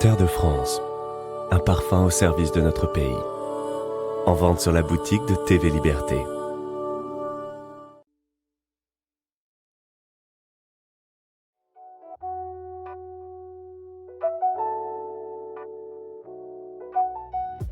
Terre de France, un parfum au service de notre pays. En vente sur la boutique de TV Liberté.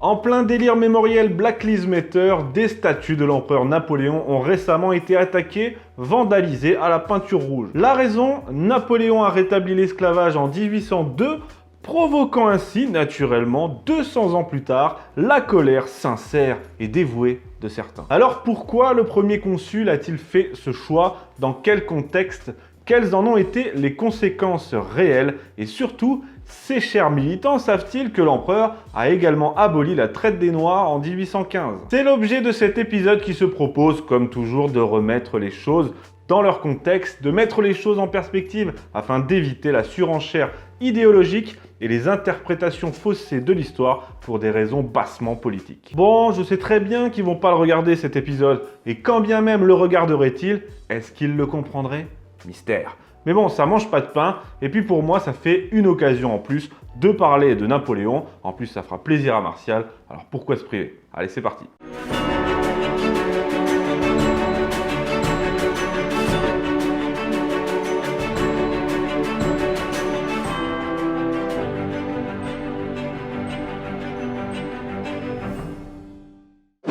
En plein délire mémoriel Black Lives Matter, des statues de l'empereur Napoléon ont récemment été attaquées, vandalisées à la peinture rouge. La raison, Napoléon a rétabli l'esclavage en 1802, provoquant ainsi, naturellement, 200 ans plus tard, la colère sincère et dévouée de certains. Alors pourquoi le premier consul a-t-il fait ce choix? Dans quel contexte? Quelles en ont été les conséquences réelles? Et surtout, ces chers militants savent-ils que l'empereur a également aboli la traite des Noirs en 1815? C'est l'objet de cet épisode qui se propose, comme toujours, de remettre les choses dans leur contexte, de mettre les choses en perspective afin d'éviter la surenchère idéologique et les interprétations faussées de l'histoire pour des raisons bassement politiques. Bon, je sais très bien qu'ils vont pas le regarder cet épisode, et quand bien même le regarderaient-ils, est-ce qu'ils le comprendraient? Mystère. Mais bon, ça mange pas de pain, et puis pour moi, ça fait une occasion en plus de parler de Napoléon. En plus, ça fera plaisir à Martial, alors pourquoi se priver? Allez, c'est parti.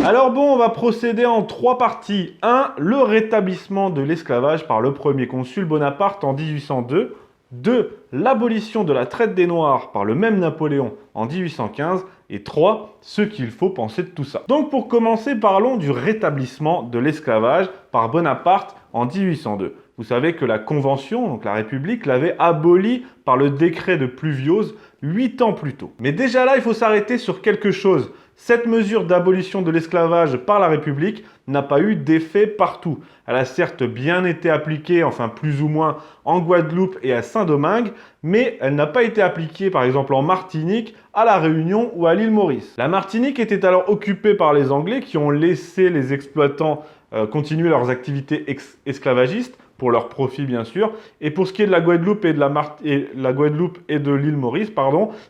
Alors bon, on va procéder en 3 parties. 1. Le rétablissement de l'esclavage par le premier consul Bonaparte en 1802. 2. L'abolition de la traite des Noirs par le même Napoléon en 1815. Et 3. Ce qu'il faut penser de tout ça. Donc pour commencer, parlons du rétablissement de l'esclavage par Bonaparte en 1802. Vous savez que la Convention, donc la République, l'avait aboli par le décret de Pluviose 8 ans plus tôt. Mais déjà là, il faut s'arrêter sur quelque chose. Cette mesure d'abolition de l'esclavage par la République n'a pas eu d'effet partout. Elle a certes bien été appliquée, enfin plus ou moins, en Guadeloupe et à Saint-Domingue, mais elle n'a pas été appliquée par exemple en Martinique, à La Réunion ou à l'île Maurice. La Martinique était alors occupée par les Anglais qui ont laissé les exploitants continuer leurs activités esclavagistes, pour leur profit bien sûr. Et pour ce qui est de la Guadeloupe et de l'île Maurice,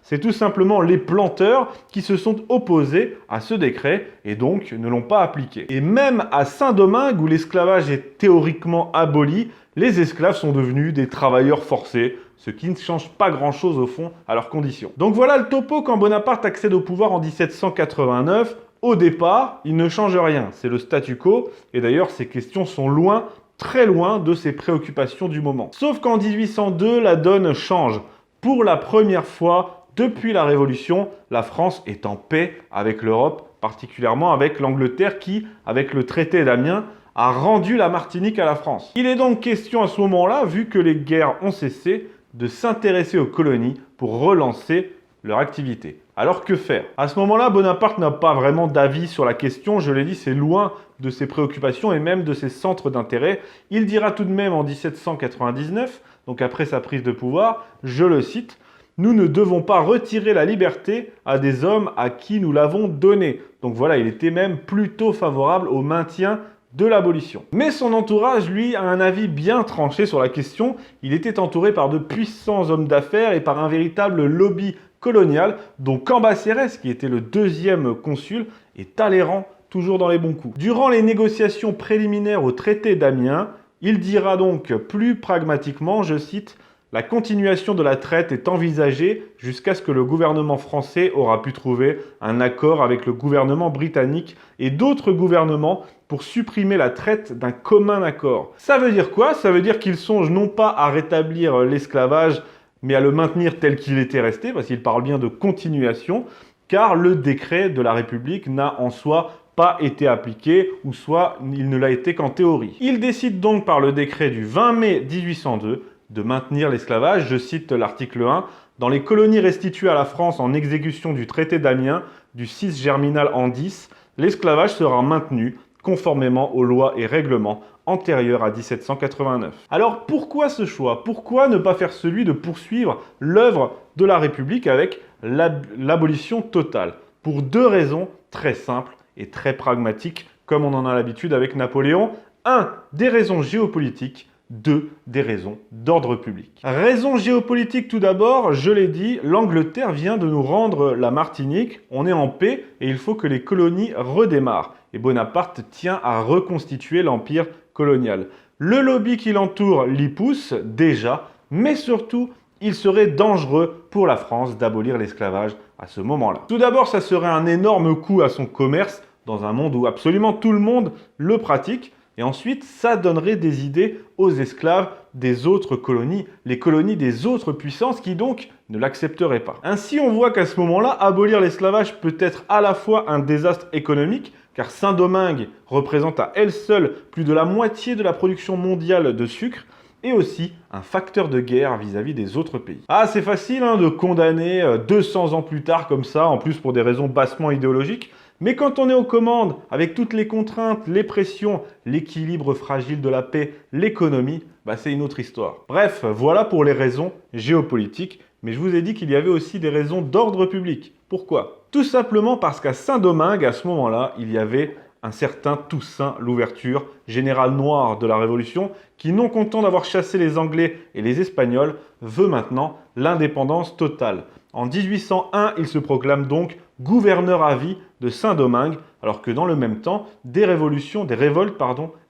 c'est tout simplement les planteurs qui se sont opposés à ce décret et donc ne l'ont pas appliqué. Et même à Saint-Domingue, où l'esclavage est théoriquement aboli, les esclaves sont devenus des travailleurs forcés, ce qui ne change pas grand-chose au fond à leurs conditions. Donc voilà le topo quand Bonaparte accède au pouvoir en 1789. Au départ, il ne change rien, c'est le statu quo, et d'ailleurs ces questions sont loin, très loin de ses préoccupations du moment. Sauf qu'en 1802, la donne change. Pour la première fois depuis la Révolution, la France est en paix avec l'Europe, particulièrement avec l'Angleterre qui, avec le traité d'Amiens, a rendu la Martinique à la France. Il est donc question à ce moment-là, vu que les guerres ont cessé, de s'intéresser aux colonies pour relancer leur activité. Alors que faire? À ce moment-là, Bonaparte n'a pas vraiment d'avis sur la question, je l'ai dit, c'est loin de ses préoccupations et même de ses centres d'intérêt. Il dira tout de même en 1799, donc après sa prise de pouvoir, je le cite, « Nous ne devons pas retirer la liberté à des hommes à qui nous l'avons donnée. » Donc voilà, il était même plutôt favorable au maintien de l'abolition. Mais son entourage, lui, a un avis bien tranché sur la question. Il était entouré par de puissants hommes d'affaires et par un véritable lobby colonial, dont Cambacérès, qui était le deuxième consul, et Talleyrand, toujours dans les bons coups. Durant les négociations préliminaires au traité d'Amiens, il dira donc plus pragmatiquement, je cite, « La continuation de la traite est envisagée jusqu'à ce que le gouvernement français aura pu trouver un accord avec le gouvernement britannique et d'autres gouvernements pour supprimer la traite d'un commun accord. » Ça veut dire quoi? Ça veut dire qu'il songe non pas à rétablir l'esclavage, mais à le maintenir tel qu'il était resté, parce qu'il parle bien de continuation, car le décret de la République n'a en soi pas été appliqué, ou soit il ne l'a été qu'en théorie. Il décide donc par le décret du 20 mai 1802 de maintenir l'esclavage, je cite l'article 1, « Dans les colonies restituées à la France en exécution du traité d'Amiens du 6 germinal an 10, l'esclavage sera maintenu conformément aux lois et règlements antérieurs à 1789. » Alors pourquoi ce choix? Pourquoi ne pas faire celui de poursuivre l'œuvre de la République avec l'abolition totale? Pour 2 raisons très simples et très pragmatiques, comme on en a l'habitude avec Napoléon. 1. Des raisons géopolitiques. des raisons d'ordre public. Raison géopolitique tout d'abord, je l'ai dit, l'Angleterre vient de nous rendre la Martinique, on est en paix et il faut que les colonies redémarrent. Et Bonaparte tient à reconstituer l'empire colonial. Le lobby qui l'entoure l'y pousse déjà, mais surtout, il serait dangereux pour la France d'abolir l'esclavage à ce moment-là. Tout d'abord, ça serait un énorme coup à son commerce dans un monde où absolument tout le monde le pratique. Et ensuite, ça donnerait des idées aux esclaves des autres colonies, les colonies des autres puissances qui donc ne l'accepteraient pas. Ainsi, on voit qu'à ce moment-là, abolir l'esclavage peut être à la fois un désastre économique, car Saint-Domingue représente à elle seule plus de la moitié de la production mondiale de sucre, et aussi un facteur de guerre vis-à-vis des autres pays. Ah, c'est facile de condamner 200 ans plus tard comme ça, en plus pour des raisons bassement idéologiques, mais quand on est aux commandes, avec toutes les contraintes, les pressions, l'équilibre fragile de la paix, l'économie, c'est une autre histoire. Bref, voilà pour les raisons géopolitiques, mais je vous ai dit qu'il y avait aussi des raisons d'ordre public. Pourquoi? Tout simplement parce qu'à Saint-Domingue, à ce moment-là, il y avait un certain Toussaint Louverture, général noir de la Révolution, qui, non content d'avoir chassé les Anglais et les Espagnols, veut maintenant l'indépendance totale. En 1801, il se proclame donc gouverneur à vie de Saint-Domingue, alors que dans le même temps, des révoltes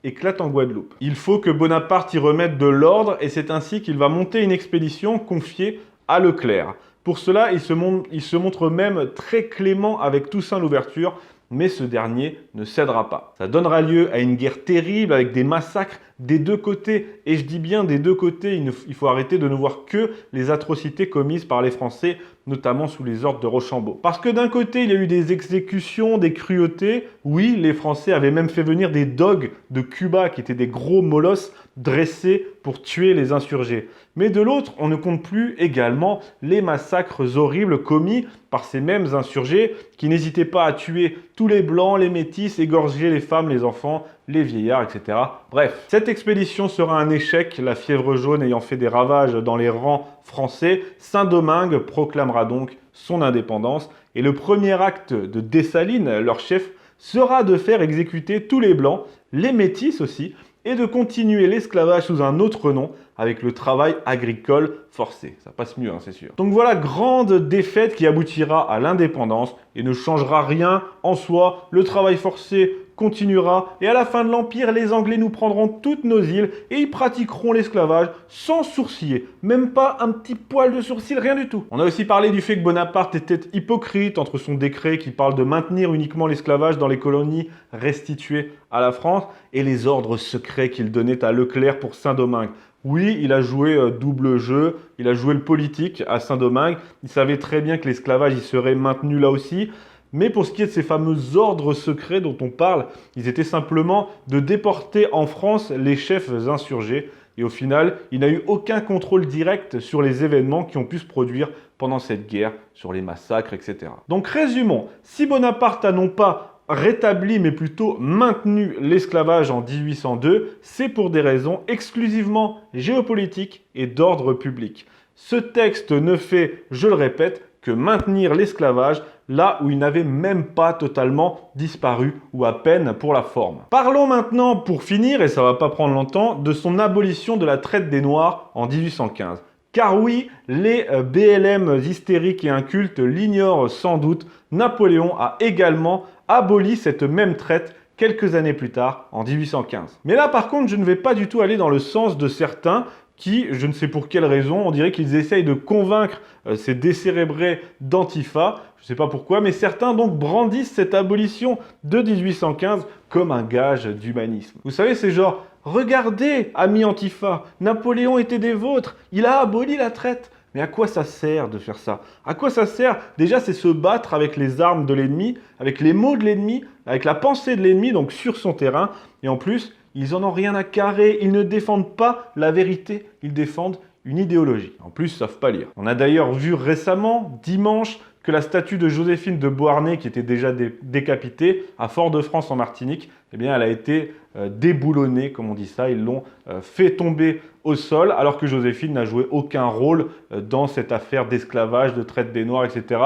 éclatent en Guadeloupe. Il faut que Bonaparte y remette de l'ordre et c'est ainsi qu'il va monter une expédition confiée à Leclerc. Pour cela, il se montre même très clément avec Toussaint Louverture, mais ce dernier ne cédera pas. Ça donnera lieu à une guerre terrible avec des massacres des deux côtés. Et je dis bien des deux côtés, il faut arrêter de ne voir que les atrocités commises par les Français, notamment sous les ordres de Rochambeau. Parce que d'un côté, il y a eu des exécutions, des cruautés. Oui, les Français avaient même fait venir des dogs de Cuba, qui étaient des gros molosses dressés pour tuer les insurgés. Mais de l'autre, on ne compte plus également les massacres horribles commis par ces mêmes insurgés qui n'hésitaient pas à tuer tous les blancs, les métis, égorger les femmes, les enfants, les vieillards, etc. Bref, cette expédition sera un échec, la fièvre jaune ayant fait des ravages dans les rangs français. Saint-Domingue proclamera donc son indépendance et le premier acte de Dessalines, leur chef, sera de faire exécuter tous les blancs, les métis aussi, et de continuer l'esclavage sous un autre nom avec le travail agricole forcé. Ça passe mieux, c'est sûr. Donc voilà, grande défaite qui aboutira à l'indépendance et ne changera rien en soi. Le travail forcé continuera et à la fin de l'Empire, les Anglais nous prendront toutes nos îles et ils pratiqueront l'esclavage sans sourciller. Même pas un petit poil de sourcil, rien du tout. On a aussi parlé du fait que Bonaparte était hypocrite entre son décret qui parle de maintenir uniquement l'esclavage dans les colonies restituées à la France et les ordres secrets qu'il donnait à Leclerc pour Saint-Domingue. Oui, il a joué double jeu, il a joué le politique à Saint-Domingue, il savait très bien que l'esclavage il serait maintenu là aussi, mais pour ce qui est de ces fameux ordres secrets dont on parle, ils étaient simplement de déporter en France les chefs insurgés, et au final, il n'a eu aucun contrôle direct sur les événements qui ont pu se produire pendant cette guerre, sur les massacres, etc. Donc résumons, si Bonaparte n'a non pas rétabli mais plutôt maintenu l'esclavage en 1802, c'est pour des raisons exclusivement géopolitiques et d'ordre public. Ce texte ne fait, je le répète, que maintenir l'esclavage là où il n'avait même pas totalement disparu ou à peine pour la forme. Parlons maintenant, pour finir, et ça va pas prendre longtemps, de son abolition de la traite des Noirs en 1815. Car oui, les BLM hystériques et incultes l'ignorent sans doute, Napoléon a également aboli cette même traite quelques années plus tard, en 1815. Mais là, par contre, je ne vais pas du tout aller dans le sens de certains qui, je ne sais pour quelle raison, on dirait qu'ils essayent de convaincre ces décérébrés d'Antifa, je ne sais pas pourquoi, mais certains donc brandissent cette abolition de 1815 comme un gage d'humanisme. Vous savez, c'est genre, regardez, amis Antifa, Napoléon était des vôtres, il a aboli la traite. Mais à quoi ça sert de faire ça? À quoi ça sert? Déjà, c'est se battre avec les armes de l'ennemi, avec les mots de l'ennemi, avec la pensée de l'ennemi, donc sur son terrain. Et en plus, ils en ont rien à carrer, ils ne défendent pas la vérité, ils défendent une idéologie. En plus, ils savent pas lire. On a d'ailleurs vu récemment, dimanche, que la statue de Joséphine de Beauharnais, qui était déjà décapitée à Fort-de-France en Martinique, eh bien, elle a été déboulonnée, comme on dit ça. Ils l'ont fait tomber au sol, alors que Joséphine n'a joué aucun rôle dans cette affaire d'esclavage, de traite des Noirs, etc.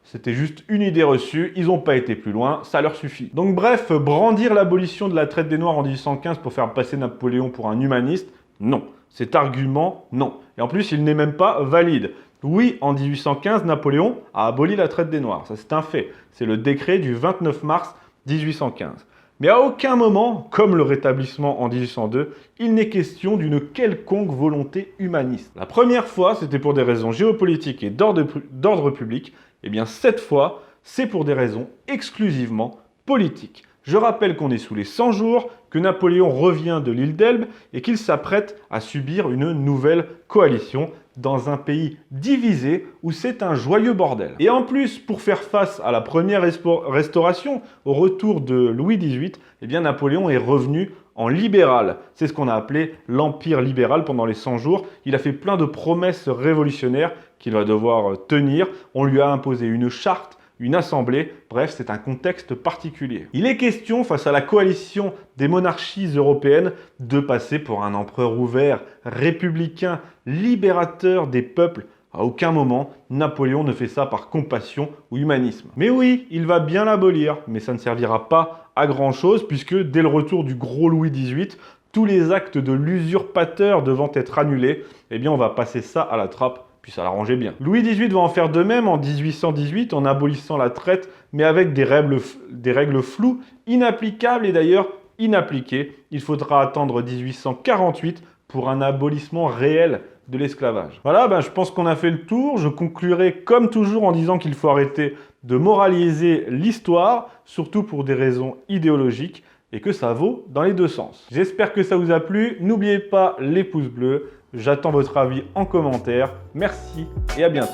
C'était juste une idée reçue, ils n'ont pas été plus loin, ça leur suffit. Donc bref, brandir l'abolition de la traite des Noirs en 1815 pour faire passer Napoléon pour un humaniste, Non. Cet argument, non. Et en plus, il n'est même pas valide. Oui, en 1815, Napoléon a aboli la traite des Noirs. Ça, c'est un fait. C'est le décret du 29 mars 1815. Mais à aucun moment, comme le rétablissement en 1802, il n'est question d'une quelconque volonté humaniste. La première fois, c'était pour des raisons géopolitiques et d'ordre public. Eh bien, cette fois, c'est pour des raisons exclusivement politiques. Je rappelle qu'on est sous les 100 jours, que Napoléon revient de l'île d'Elbe et qu'il s'apprête à subir une nouvelle coalition dans un pays divisé où c'est un joyeux bordel. Et en plus, pour faire face à la première restauration, au retour de Louis XVIII, eh bien Napoléon est revenu en libéral. C'est ce qu'on a appelé l'Empire libéral pendant les 100 jours. Il a fait plein de promesses révolutionnaires qu'il va devoir tenir. On lui a imposé une charte, une assemblée, bref, c'est un contexte particulier. Il est question, face à la coalition des monarchies européennes, de passer pour un empereur ouvert, républicain, libérateur des peuples. À aucun moment, Napoléon ne fait ça par compassion ou humanisme. Mais oui, il va bien l'abolir, mais ça ne servira pas à grand chose, puisque dès le retour du gros Louis XVIII, tous les actes de l'usurpateur devant être annulés, eh bien on va passer ça à la trappe. Puis ça l'arrangeait bien. Louis XVIII va en faire de même en 1818 en abolissant la traite, mais avec des règles floues, inapplicables et d'ailleurs inappliquées. Il faudra attendre 1848 pour un abolissement réel de l'esclavage. Voilà, je pense qu'on a fait le tour. Je conclurai comme toujours en disant qu'il faut arrêter de moraliser l'histoire, surtout pour des raisons idéologiques, et que ça vaut dans les deux sens. J'espère que ça vous a plu. N'oubliez pas les pouces bleus. J'attends votre avis en commentaire. Merci et à bientôt.